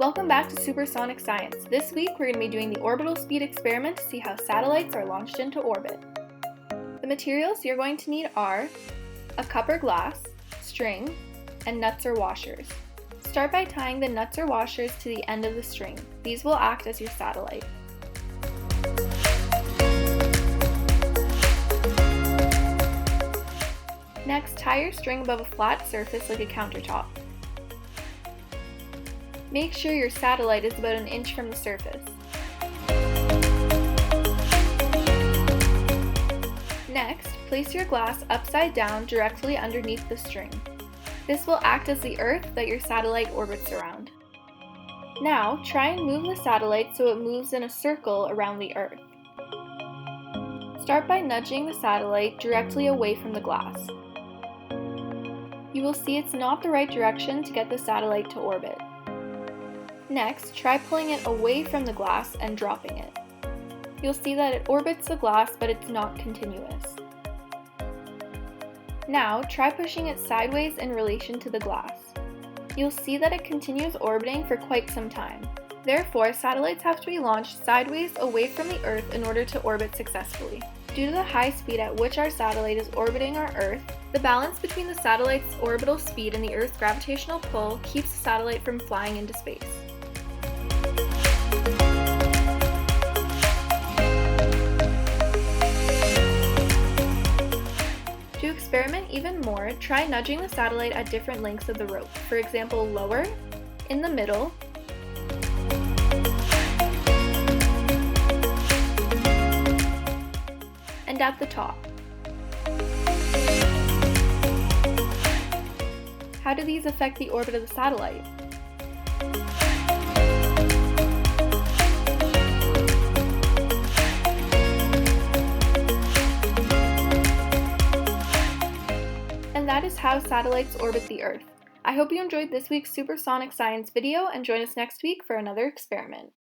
Welcome back to Supersonic Science. This week we're going to be doing the Orbital Speed Experiment to see how satellites are launched into orbit. The materials you're going to need are a cup or glass, string, and nuts or washers. Start by tying the nuts or washers to the end of the string. These will act as your satellite. Next, tie your string above a flat surface like a countertop. Make sure your satellite is about an inch from the surface. Next, place your glass upside down directly underneath the string. This will act as the Earth that your satellite orbits around. Now, try and move the satellite so it moves in a circle around the Earth. Start by nudging the satellite directly away from the glass. You will see it's not the right direction to get the satellite to orbit. Next, try pulling it away from the glass and dropping it. You'll see that it orbits the glass, but it's not continuous. Now, try pushing it sideways in relation to the glass. You'll see that it continues orbiting for quite some time. Therefore, satellites have to be launched sideways away from the Earth in order to orbit successfully. Due to the high speed at which our satellite is orbiting our Earth, the balance between the satellite's orbital speed and the Earth's gravitational pull keeps the satellite from flying into space. To experiment even more, try nudging the satellite at different lengths of the rope. For example, lower, in the middle, and at the top. How do these affect the orbit of the satellite? And that is how satellites orbit the Earth. I hope you enjoyed this week's Supersonic Science video and join us next week for another experiment.